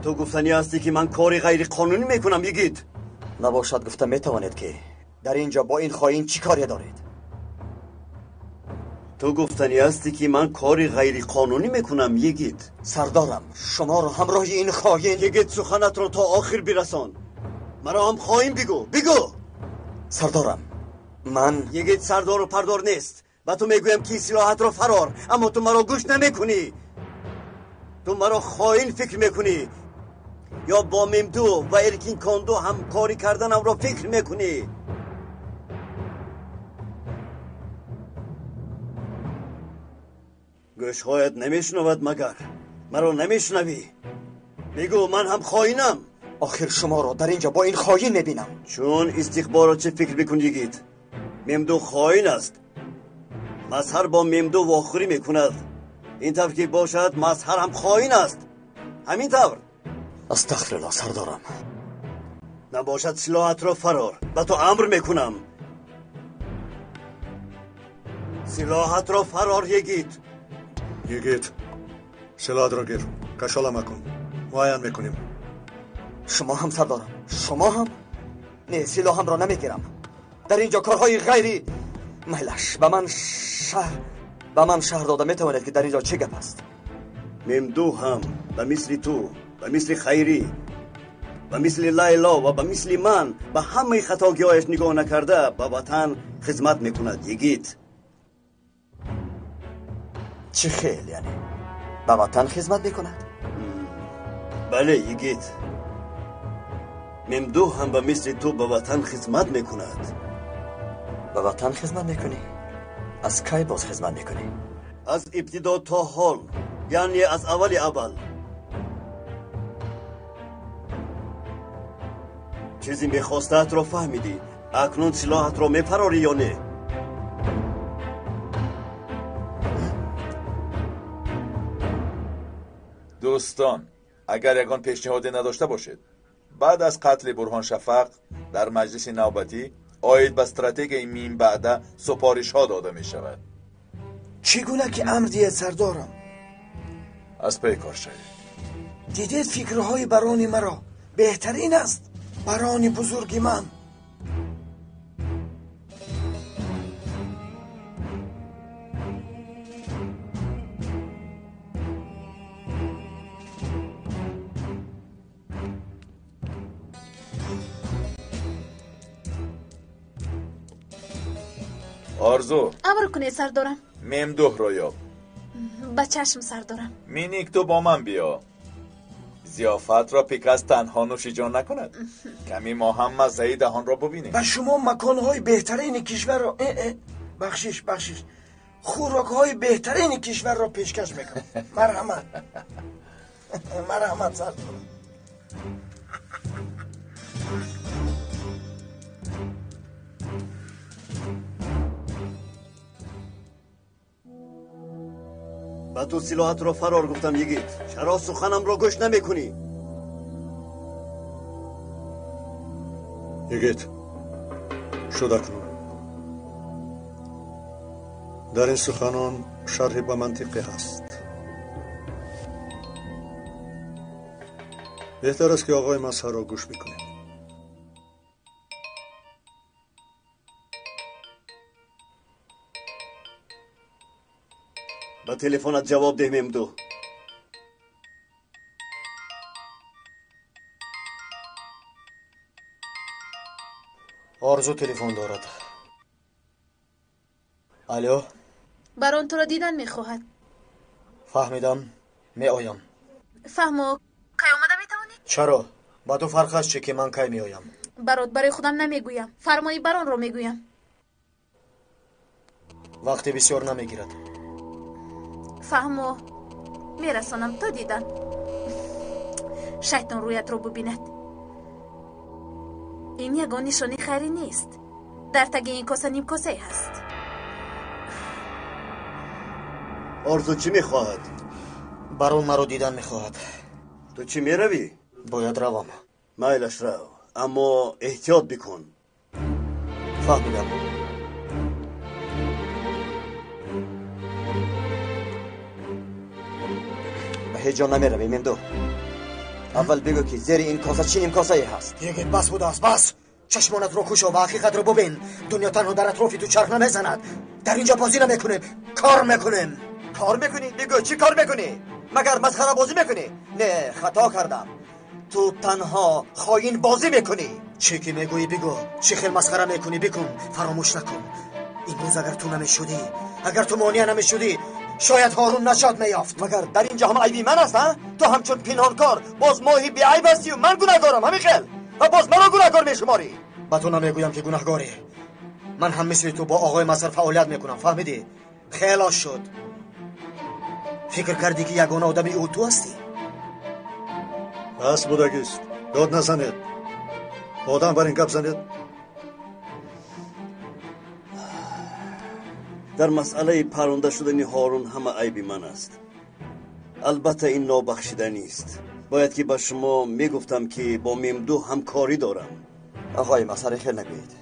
تو گفتنی هستی که من کاری غیر قانونی میکنم یگید؟
نباشد گفته میتوانید که در اینجا با این خائن چی کاری دارید؟
تو گفتنی هستی که من کاری غیر قانونی میکنم یگید؟
سردارم شما را همراه این خائن
یگید سخنت را تا آخر برسان. مرا هم خائن بگو.
سردارم من
یگید سردار و پردار نیست. و تو میگویم که سلاحت را فرار، اما تو مرا گوش نمیکنی. تو مرا خائن فکر میکنی یا با ممدو و ارکین کاندو هم کاری کردنم را فکر میکنی؟ گوشهایت نمیشنود مگر؟ مرا نمیشنوی؟ بگو من هم خائنم.
آخر شما را در اینجا با این خائن میبینم.
چون استخبارات چه فکر میکنی یگید؟ ممدو خائن است. مظهر با ممدو واخوری میکند. این طور که باشد مظهر هم خائن است. همین طور.
استغفرالله سردارم.
نباشد سلاحت را فرار. به تو امر میکنم سلاحت را فرار یگید.
یگید سلاحت را گیر. کشاله مکن. معاین میکنیم.
شما هم سردارم. شما هم؟ نه سلاحم را نمیگیرم. در اینجا کارهای غیری مهلش به من شهر داده میتواند که در اینجا چه گپ است؟
ممدو هم به مثل تو، به مثل خیری، به مثل لیلا و به مثل من به همه خطاگیهایش نگاه نکرده به وطن خدمت میکند یگید.
چه خیل یعنی؟ به وطن خدمت میکند؟
بله یگید. ممدو هم به مثل تو به وطن خدمت میکند.
به وطن خدمت میکنی؟ از کی باز خدمت میکنی؟
از ابتدا تا حال، یعنی از اول. چیزی میخواستت را فهمیدی؟ اکنون سلاحت را میپراری یا نه؟
دوستان، اگر یگان پیشنهادی نداشته باشید بعد از قتل برهان شفق در مجلس نوبتی آید به استراتژی میم بعده سپارش ها داده می شود.
چگونه که امر دید سردارم؟
از پی کار شوید.
دیدید فکرهای بران مرا بهترین است. بران بزرگ من.
آرزو
امر کنید سردارم.
ممدوح را یاب.
با چشم سردارم.
مینیک تو با من بیا. ضیافت را پیکاس تنها نوش جان نکند. کمی ما هم مزه دهان را ببینیم.
و شما مکانهای بهترین کشور را بخشش خوراکهای بهترین کشور را پیشکش میکنم. مرحمت سردارم.
به تو سلاحت را فرار گفتم یگید. چرا سخنم را گوش نمیکنی؟
یگید شد اکنون. در این سخنان شرحی به منطقی هست. بهتر است که آقای مظهر را گوش بکنیم.
به تلفنت جواب ده ممدو.
آرزو تلفن دارد. الو.
بران تو را دیدن میخواهد.
فهمیدم. می آیم.
فهمو کی آمده میتوانی؟
چرا؟ با تو فرق است چه که من کی می آیم؟
برای خودم نمیگویم. فرمایی بران رو میگویم.
وقتی بسیار نمیگیرد.
فهمو میرسانم تا دیدن. شیطان رویت رو ببیند. این یگان نشانی خیری نیست. در تگ این کاسه نیم کاسه هست.
آرزو چی میخواهد؟
برون مرا دیدن میخواهد.
تو چی میروی؟
باید روم.
مایلش رو، اما احتیاط بکن.
فهمیدم.
جا نمیروی ممدو. اول بگو که زیر این کاسه چی کاسه هست؟
دیگه بس بود است، بس. چشمانت رو کوشو و حقیقت رو ببین. دنیا تنها در اطرافی تو چرخ نمیزند. در اینجا بازی نمیکنیم، کار میکنیم.
کار میکنی؟ بگو چی کار میکنی؟ مگر مسخره بازی میکنی؟ نه، خطا کردم. تو تنها خاین بازی میکنی.
چی که میگویی بگو. چی خیل مسخره میکنی بکن، فراموش نکن. این روز اگر تو نمیشدی، اگر تو مانع نمیشدی، شاید هارون نجات میافت.
مگر در اینجا هم عیبی من است؟ تو همچون پنهانکار باز ماهی بی عیب هستی و من گناهکارم همین خیل و باز مرا گناهکار میشماری.
با تو نمیگویم که گناهکاری. من هم مثل تو با آقای مصر فعالیت میکنم، فهمیدی؟ خیلی شد. فکر کردی که یگانه آدمی او تو هستی؟
بس بودگیست، داد نزنید. آدم بر این گپ زنید.
در مسئله پرونده شدن هارون همه عیبی من است. البته این نابخشیدنی است. باید که به شما میگفتم که با ممدو همکاری دارم.
آقای مصر خیل نگویید.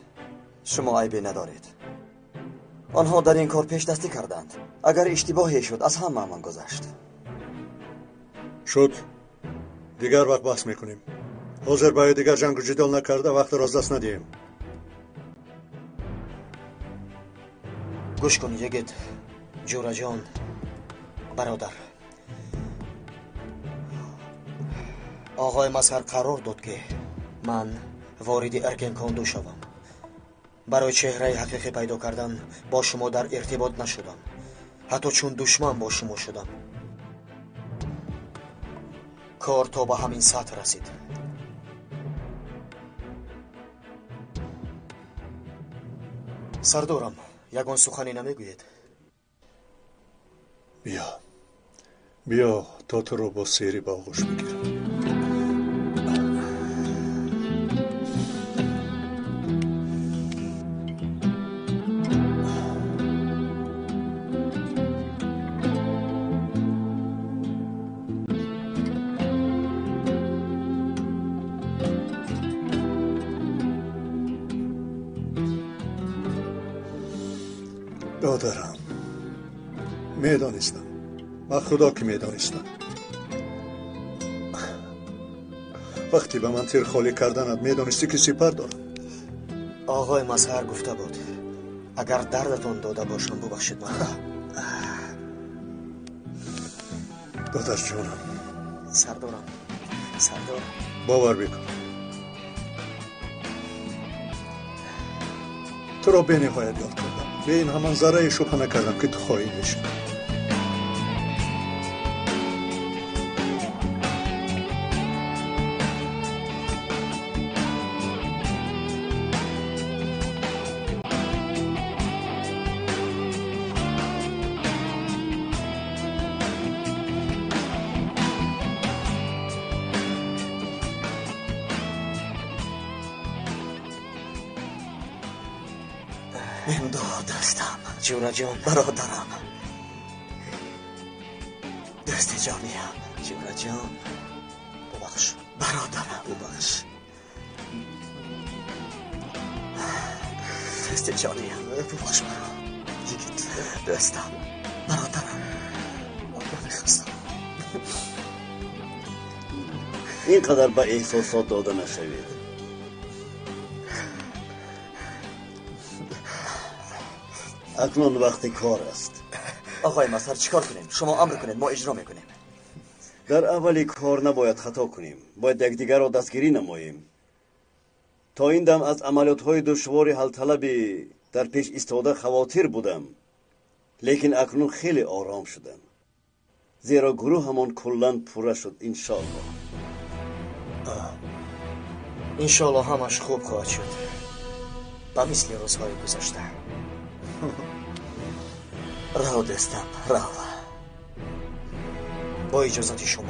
شما عیبی ندارید. آنها در این کار پیش دستی کردند. اگر اشتباهی شد از همه من گذشت.
شد. دیگر وقت بحث میکنیم. حاضر باید دیگر جنگ و جدال نکرده وقت را از دست ندیم.
گوش کن یگید جورا جان برادر. آقای مصر قرار داد که من وارد ارکن کاندو شوم. برای چهره حقیقی پیدا کردن با شما در ارتباط نشدم. حتی چون دشمن با شما شدم. کار تا به همین سطح رسید. سردارم یگان سخنی نمیگوید.
بیا تا تو رو با سیری با آغوش بگیرم. دادرم میدانستم. من خدا که میدانستم. وقتی به من تیر خالی کردنت میدانستی که سپر دارم.
آقای مظهر گفته بود اگر دردتون داده باشم ببخشید من.
دادر جانم.
سردارم
باور بکن تو را به نهایت یاد کردم. به این همان ذره شبه نکردم که تو خواهی بشی.
دستم جورا جان برادرم. دست جانیم جورا جان. ببخش برادرم. ببخش دست جانیم. ببخش مرا یکیت. دستم برادرم. من خستم.
اینقدر به احساسات داده نشوید. اکنون وقت کار است.
آقای مصر چیکار کنیم؟ شما امر کنید ما اجرا میکنیم.
در اولی کار نباید خطا کنیم. باید یکدیگر را دستگیری نماییم. تا این دم از عملیات‌های دشوار حل طلبی در پیش ایستاده خواطر بودم. لیکن اکنون خیلی آرام شدم. زیرا گروه همان کلاً پوره شد انشالله.
انشالله همش خوب خواهد شد. با مثل روزهای گذشته.
راه دستم راه.
با اجازت شما.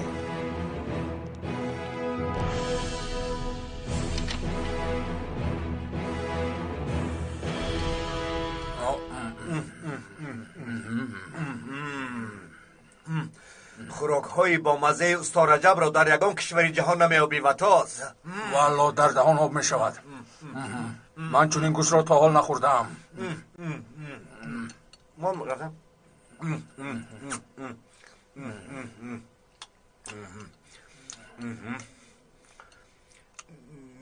خوراک های با مزه استاد رجب را در یگان کشوری جهان نمیابی و تاز.
والا در دهان آب می شود. من چون این گوشت را تا حال نخوردم.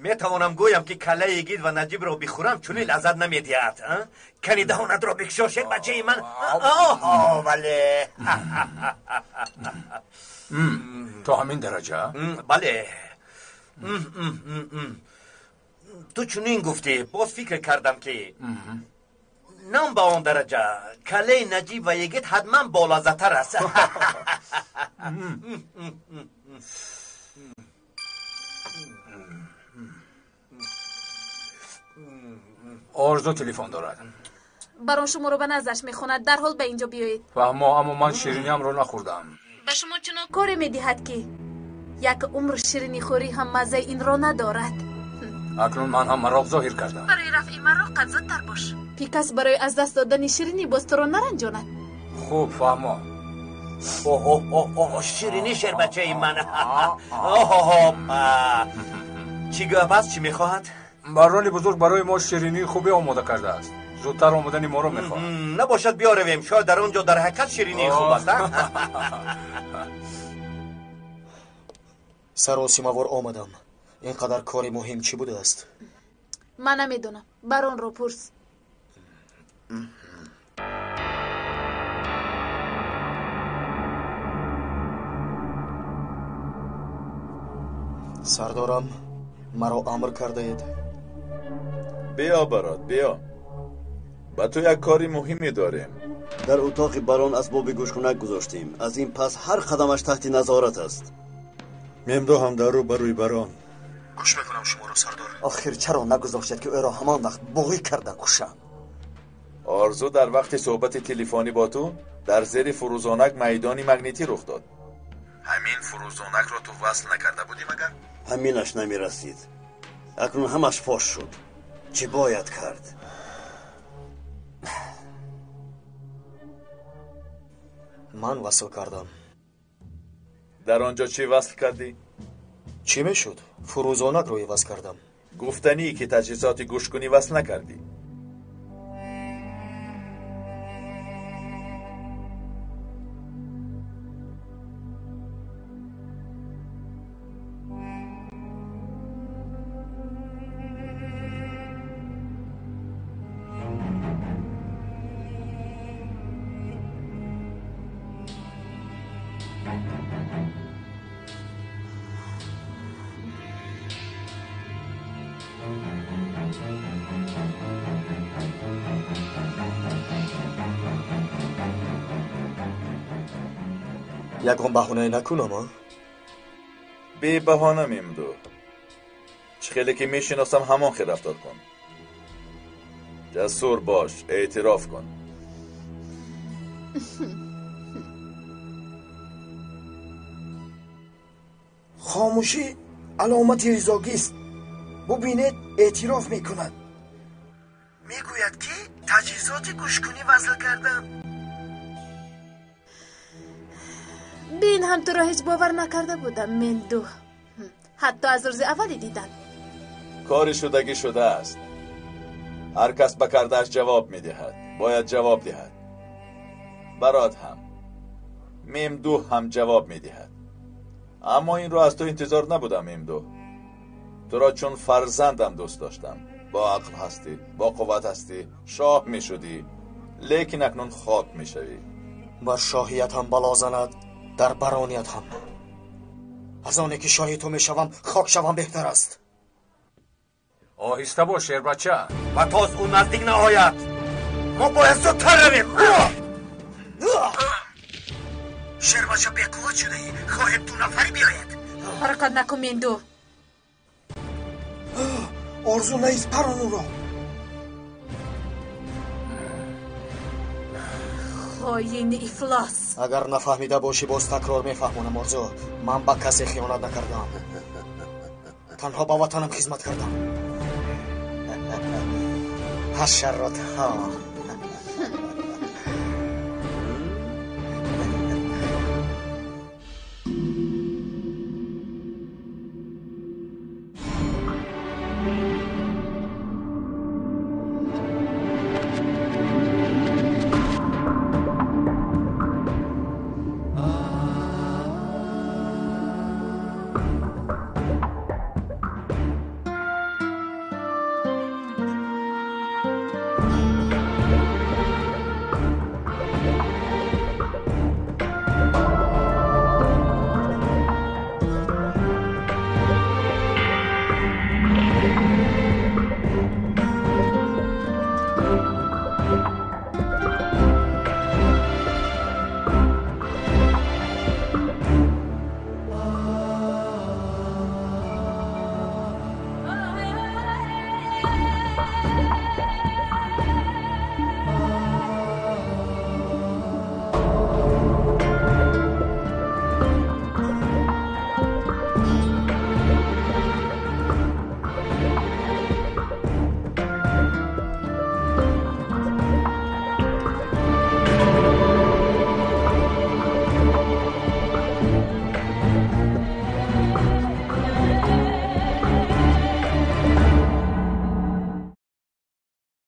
میتوانم گویم که کله گید و نجیب را بخورم چون لذت نمیدهد. کنی دهانت را بکشاشید بچه من. بله.
تا همین درجه؟
بله. تو چنین گفتی باز فکر کردم که نام با آن درجه کله نجیب و یگید حتما بالازتر است.
آرزو تلفن دارد.
برای شما رو به نظرش میخوند در حال به اینجا بیایید.
اما من شیرینیم رو نخوردم.
به شما چنان کاری میدهد که یک عمر شیرینی خوری هم مزه این را ندارد.
اکنون من هم مراق ظاهر کردم.
برای رفع مراقت زودتر باش. پیکاس برای از دست دادن شیرینی باز تو را نرنجاند.
خوب فهمم.
شیرینی شیر بچه من. چی گفت است؟ چی میخواهد؟
برانی بزرگ برای ما شیرینی خوبی آماده کرده است. زودتر آمدن ما رو میخواهد.
نباشد بیارویم، شاید در اونجا در حقیقت شیرینی خوب است.
سراسیموار آمدم. اینقدر کاری مهم چی بوده است؟
من نمیدونم، بران رو پرس.
سردارم مرا امر کرده اید.
بیا برات بیا، با تو یک کاری مهمی داریم.
در اتاق بران اسباب گوشکنک گذاشتیم. از این پس هر قدمش تحت نظارت است.
ممدو هم در رو بروی بران.
گوش میکنم شما رو سردار.
آخر چرا نگذاشتید که او را همان وقت بوغی کرده کشم؟
آرزو در وقت صحبت تلفنی با تو در زیر فروزانک میدانی مگنیتی رخ داد. همین فروزانک را تو وصل نکرده بودی مگر؟
همینش نمی رسید. اکنون همش فاش شد. چی باید کرد؟
من وصل کردم.
در آنجا چی وصل کردی؟
چی میشد؟ فروزانک روی وصل کردم.
گفتنی که تجهیزات گوشکنی وصل نکردی.
یکم بهانه نکنم.
بی بهانه میمدو. چه خیلی که میشناسم همان خیلی رفتار کن. جسور باش، اعتراف کن.
خاموشی علامت ریزاگی است. ببینید اعتراف میکند. میگوید که تجهیزات گوشکنی وصل کردم.
بین هم تو را هیچ باور نکرده بودم مندو. حتی از روز اولی دیدن.
کار شدگی شده است. هر کس به کردهش جواب میدهد. باید جواب دهد. برات هم میمدو هم جواب میدهد. اما این رو از تو انتظار نبودم میمدو. تو را چون فرزندم دوست داشتم. با عقل هستی، با قوت هستی، شاه میشدی. لیکن اکنون خاک میشوی.
بر شاهیت هم بلا زند، در برانیت هم. از آنه که شاهی تو میشوم خاک شوم بهتر است.
آهسته باش شیر بچه.
و تا از اون نزدیک نهایت ما باید زودتر رویم.
شیر بچه به قوت شده ای. خواهد دو نفری بیاید.
حرکت نکن مندو.
آرزو نیست پرانو را.
خاین افلاس.
اگر نفهمیده باشی باز تکرار میفهمونم آرزو. من با کسی خیانت نکردم. تنها با وطنم خدمت کردم. حشرات ها.